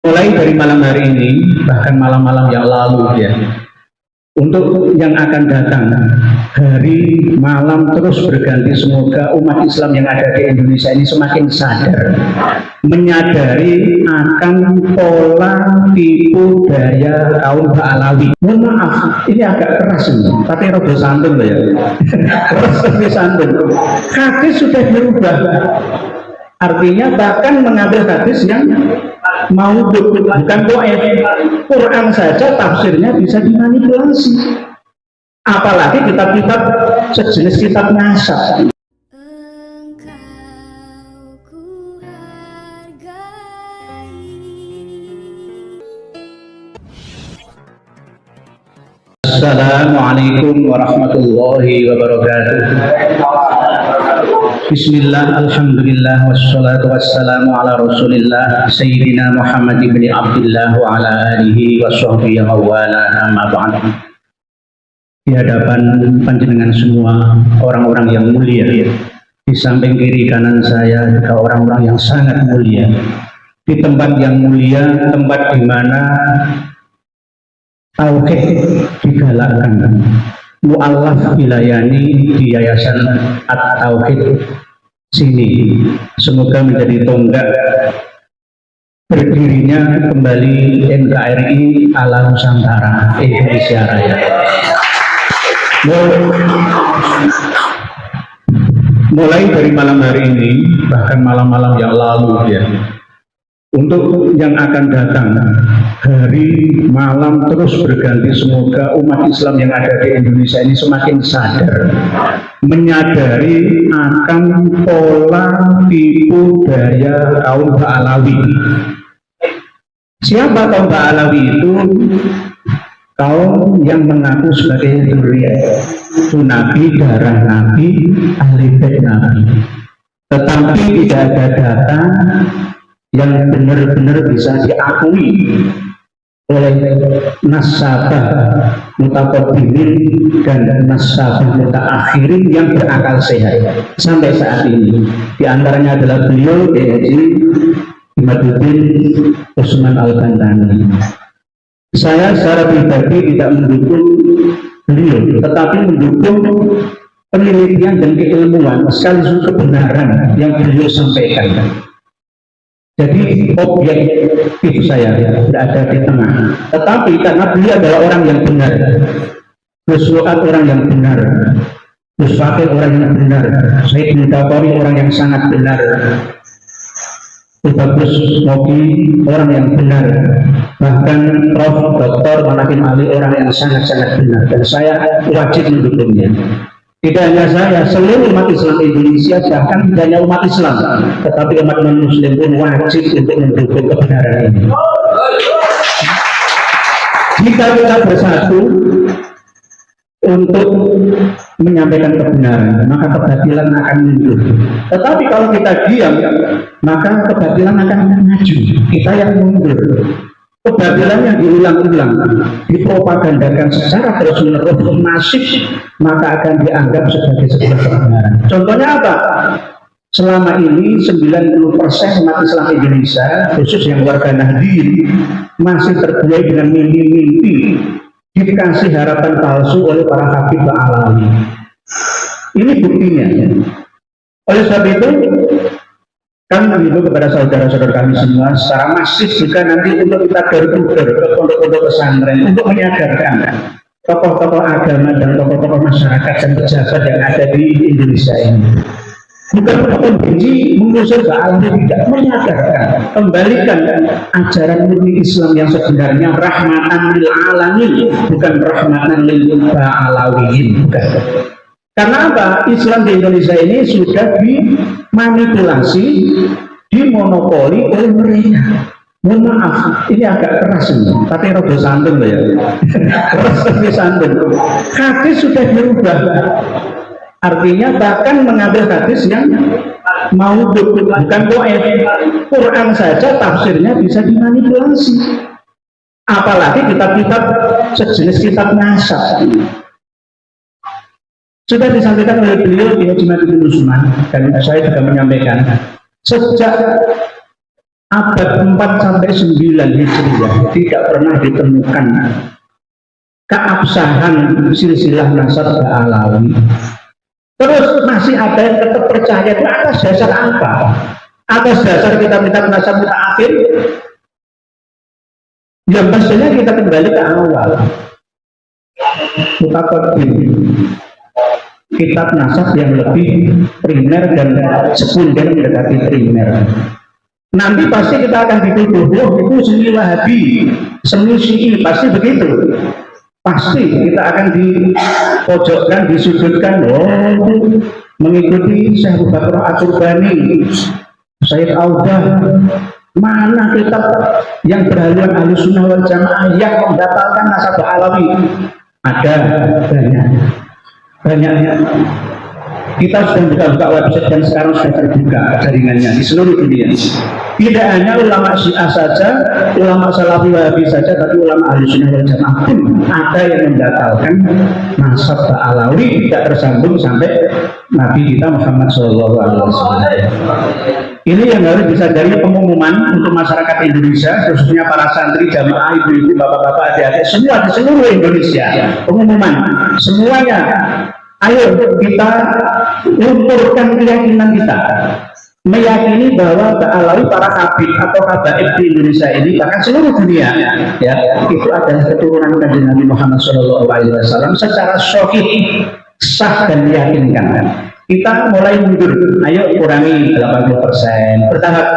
Mulai dari malam hari ini, bahkan malam-malam yang lalu ya, untuk yang akan datang, hari malam terus berganti. Semoga umat Islam yang ada di Indonesia ini semakin sadar, menyadari akan pola tipu daya kaum Alawi. Mohon maaf, ini agak keras ini, tapi rodo santun loh ya. Rodo santun. Hadis sudah berubah. Artinya bahkan mengambil hadis yang maudhu, bukan dhaif. Quran saja tafsirnya bisa dimanipulasi. Apalagi kitab-kitab sejenis kitab nasab. Assalamualaikum warahmatullahi wabarakatuh. Bismillah, alhamdulillah, wassalatu wassalamu ala rasulillah Sayyidina Muhammad ibn Abdullah wa ala alihi wa sahbihi wa wala amma ba'd. Di hadapan panjenengan semua orang-orang yang mulia, di samping kiri kanan saya juga orang-orang yang sangat mulia. Di tempat yang mulia, tempat di mana tauhid digalakkan, mu'allaf dilayani di Yayasan At-Tauhid sini. Semoga menjadi tonggak berdirinya kembali NKRI ala Nusantara Indonesia Raya. Mulai dari malam hari ini, bahkan malam-malam yang lalu ya, untuk yang akan datang, hari malam terus berganti. Semoga umat Islam yang ada di Indonesia ini semakin sadar, menyadari akan pola tipu daya kaum Alawi. Siapa kaum Alawi itu? Kaum yang mengaku sebagai Nabi, darah Nabi, ahli bait Nabi, tetapi tidak ada data yang benar-benar bisa diakui oleh nasabah mutaqaddimin dan nasabah mutaakhirin yang berakal sehat sampai saat ini. Di antaranya adalah beliau Haji Imaduddin Usman Al-Bantani. Saya secara pribadi tidak mendukung beliau, tetapi mendukung penelitian dan keilmuan sekaligus kebenaran yang beliau sampaikan. Jadi objektif saya berada di tengah. Tetapi karena beliau adalah orang yang benar, Gus Fuad orang yang benar, Gus Fakih orang yang benar, Said bin Tabari orang yang sangat benar, Bagus Moki orang yang benar, bahkan Prof. Dr. Manakin Ali orang yang sangat-sangat benar, dan saya wajib mendukungnya. Tidak hanya saya, seluruh umat Islam Indonesia, bahkan tidak hanya umat Islam, tetapi umat non-Muslim pun wajib untuk mendukung kebenaran ini. Jika kita bersatu untuk menyampaikan kebenaran, maka kebatilan akan muncul. Tetapi kalau kita diam, maka kebatilan akan maju. Kita yang mundur. Kebatilan yang diulang-ulang, dipropagandakan secara terus-menerus masif, maka akan dianggap sebagai sebuah kebenaran. Contohnya apa? Selama ini 90% umat Islam Indonesia, khusus yang warga Nahdien, masih terbuai dengan mimpi-mimpi, dikasih harapan palsu oleh para habib Alawi. Ini buktinya. Oleh sebab itu, kami menghimbau kepada saudara-saudara kami semua secara masif juga nanti untuk kita berputar ke pondok-pondok pesantren untuk menyadarkan tokoh-tokoh agama dan tokoh-tokoh masyarakat dan pejabat yang ada di Indonesia ini. Bukan untuk benci mengusir ke alam, tidak, menyadarkan, kembalikan ajaran murni Islam yang sebenarnya rahmatan lil alamin, bukan rahmatan lil ba'alawiyin. Karena apa? Islam di Indonesia ini sudah dimanipulasi, dimonopoli oleh mereka. Mohon maaf, ini agak keras ini, tapi rodo santun loh ya. Rodo santun. Hadis sudah berubah. Artinya bahkan mengambil hadis yang maudhu, bukan dhaif. Quran saja tafsirnya bisa dimanipulasi. Apalagi kitab-kitab sejenis kitab nasab. Sudah disampaikan oleh beliau di Haji Imaduddin Usman, dan saya juga menyampaikan sejak abad 4 sampai 9 Hijriah tidak pernah ditemukan keabsahan silsilah nasab Alawi. Terus masih ada yang tetap percaya itu atas dasar apa? Atas dasar kitab-kitab nasab mutaakhir? Ya pastinya kita kembali ke awal. Mutaqaddim, kitab nasab yang lebih primer dan sekunder mendekati primer. Nanti pasti kita akan dituduh, itu seni Wahabi, seni Syi'i, pasti begitu. Pasti kita akan dipojokkan, disudutkan, mengikuti Syekh Abu Bakar At-Turbani, Syekh Audah. Mana kitab yang berhaluan Ahlussunnah wal Jamaah yang membatalkan nasab Alawi? Ada banyak. Kita sudah buka website dan sekarang sudah terbuka jaringannya di seluruh dunia. Tidak hanya ulama Syiah saja, ulama Salafi Wahabi saja, tapi ulama Ahlussunnah wal Jamaah pun ada yang membatalkan nasab Alawi tidak tersambung sampai Nabi kita Muhammad SAW. Ini yang harus bisa jadi pengumuman untuk masyarakat Indonesia, khususnya para santri, jamaah, ibu-ibu, bapak-bapak, adik-adik, semua di seluruh Indonesia. Pengumuman semuanya. Ayo kita lunturkan keyakinan kita, meyakini bahwa Alawi, para habib atau habaib di Indonesia ini, bahkan seluruh dunia, ya, itu adalah keturunan Kanjeng Nabi Muhammad SAW secara sahih, sah dan meyakinkan. Kita mulai mundur, ayo kurangi 80%, bertahap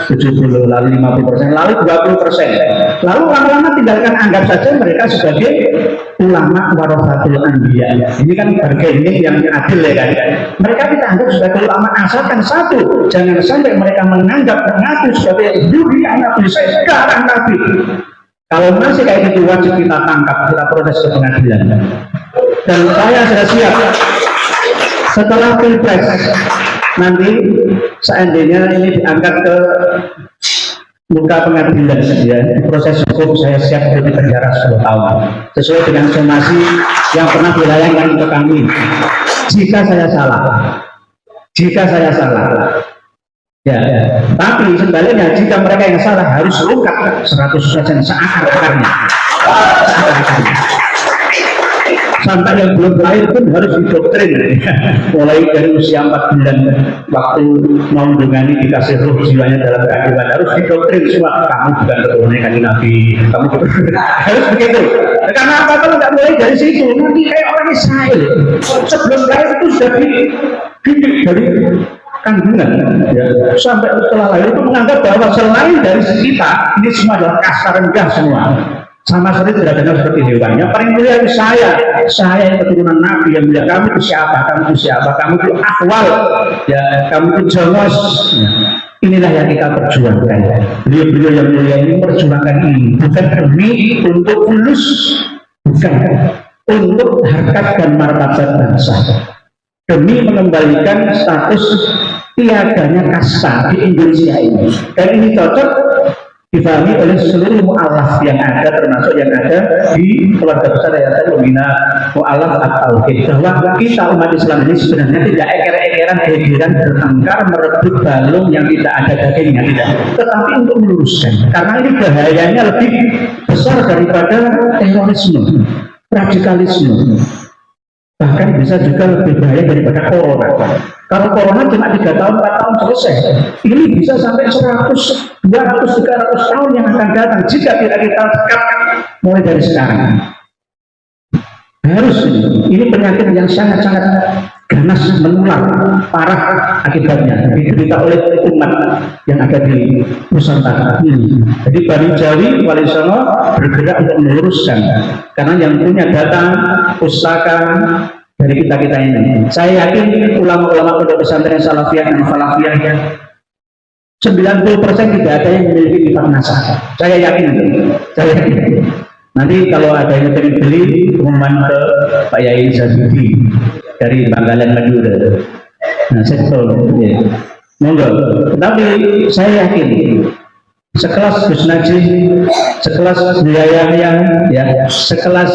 70, lalu 50%, lalu 20%. Lalu lama-lama tinggalkan, anggap saja mereka sebagai ulama warasatul anbiya. Ini kan bargaining yang adil ya kan. Mereka kita anggap sebagai ulama, asalkan satu, jangan sampai mereka menganggap mengaku sebagai duri anak bisa sekarang Nabi. Kalau masih kayak gitu wajib kita tangkap, kita protes ke pengadilan. Dan saya sudah siap. Setelah pilpres nanti seandainya ini diangkat ke muka pengadilan, ya, proses hukum saya siap untuk dipenjara 10 tahun sesuai dengan somasi yang pernah dilayangkan ke kami. Jika saya salah, ya. Tapi sebaliknya jika mereka yang salah harus lengkap 100% seakar-akarnya. Sampai yang belum lahir pun harus didoktrin, mulai dari usia 4 bulan waktu mau mendungani dikasih ruh jiwanya dalam kehidupan, harus didoktrin semua, kamu bukan keturunan Kanjeng Nabi, kamu harus begitu. Karena apa? Kalau nggak mulai dari situ nanti kayak orang Israel sebelum lahir itu sudah dididik dari kandungan, ya. Sampai setelah lahir itu menganggap bahwa selain dari kita ini semua adalah kasar rendah semua, sama sekali tidak ada seperti hewan. Yang paling mulia itu saya yang keturunan Nabi yang mulia. Kamu itu siapa? Kamu itu akwal, ya, kamu itu jongos. Inilah yang kita perjuangkan. Beliau-beliau yang mulia ini perjuangkan ini bukan demi untuk fulus, bukan untuk harkat dan martabat bangsa, demi mengembalikan status tiadanya kasta di Indonesia ini. Dan ini cocok difahami oleh seluruh mu'alaf yang ada, termasuk yang ada di keluarga besar Yayasan Pembina Mu'alaf At-Tauhid, bahwa kita umat Islam ini sebenarnya tidak eker-ekeran, gegeran, bertengkar, merebut balung yang tidak ada dagingnya, tidak, tetapi untuk meluruskan, karena ini bahayanya lebih besar daripada terorisme, radikalisme, bahkan bisa juga lebih bahaya daripada corona. Kalau corona cuma 3 tahun, 4 tahun selesai. Ini bisa sampai 100, 200, 300 tahun yang akan datang jika tidak kita tekan mulai dari sekarang. Harus ini penyakit yang sangat-sangat ganas, menular, parah akibatnya diderita oleh umat yang ada di Nusantara ini. Jadi Bani Jawi Wali Songo bergerak untuk meluruskan, karena yang punya data pustaka dari kita ini. Saya yakin ulama-ulama pondok pesantren Salafiyah dan Falafiyah 90% tidak ada yang memiliki kitab nasab. Saya yakin. Nanti kalau ada yang ingin beli, pengumuman ke Pak Yai Zabidi dari Bangkalan Madura. Nah, saya tahu, ya. Monggo. Tapi saya yakin sekelas Gus Najib, sekelas Yahya, ya, sekelas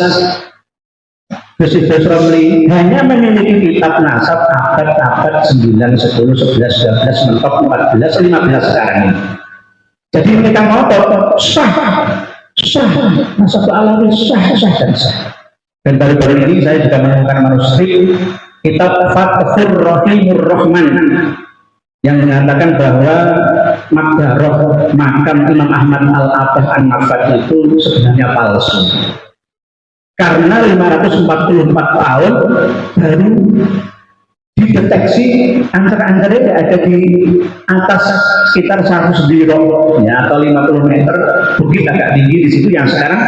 Gus Romli hanya memiliki kitab nasab abad 9, 10, 11, 12, mentok 14, 15 sekarang ini. Jadi mereka ngotot sah, Nasabah Alawi sah dan sah. Dan baru-baru ini saya juga menemukan manuskrip kitab Fathur Rahimur Rahman yang mengatakan bahwa Maqbarah makam Imam Ahmad Al-Abah An-Nafat itu sebenarnya palsu. Karena 544 tahun baru dideteksi angker-angkernya ada di atas sekitar 100 biro ya, atau 50 meter, bukit agak tinggi di situ yang sekarang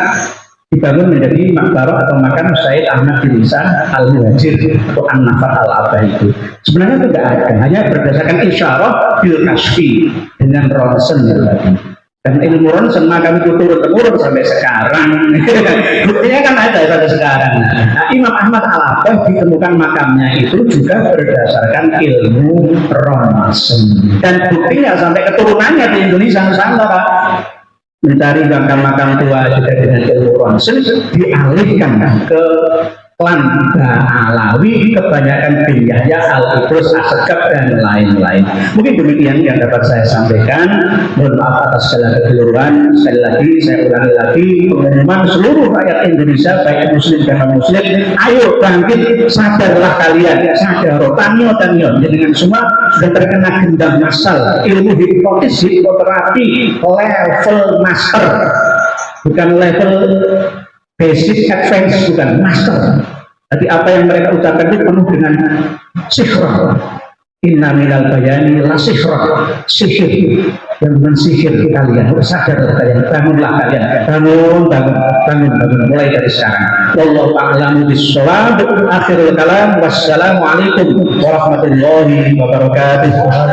dibangun menjadi makbarah atau makam Sayyid Ahmad bin Isa Al-Muhajir atau An-Nafat Al-Abah itu. Sebenarnya tidak ada, hanya berdasarkan isyarah bil kasfi dengan ronsen tadi. Dan ilmu ronsen makam itu turun-temurun sampai sekarang. Buktinya kan ada sampai sekarang. Nah, Imam Ahmad Al-Abah ditemukan makamnya itu juga berdasarkan ilmu ronsen. Dan buktinya sampai keturunannya di Indonesia Nusantara mencari makam-makam tua juga dengan ilmu ronsen dialihkan ke klan Alawi, kebanyakan bin Yahya Al-Idrus Asegaf dan lain-lain. Mungkin demikian yang dapat saya sampaikan. Mohon maaf atas segala kekeliruan. Sekali lagi saya ulangi lagi pengumuman seluruh rakyat Indonesia baik muslim dan non muslim, ayo bangkit, sadarlah kalian, sadar tanyo dengan semua sudah terkena gendam massal ilmu hipnotis, hipnoterapi level master, bukan level basic advance, bukan master. Jadi apa yang mereka ucapkan itu penuh dengan sihra. Inna minal bayani la sihra, sihir yang mensihir kalian. Sadar kalian, bangunlah kalian, bangun mulai dari sekarang. Wallahu a'lamu bis-shawab. Akhirul kalam, wassalamualaikum warahmatullahi wabarakatuh.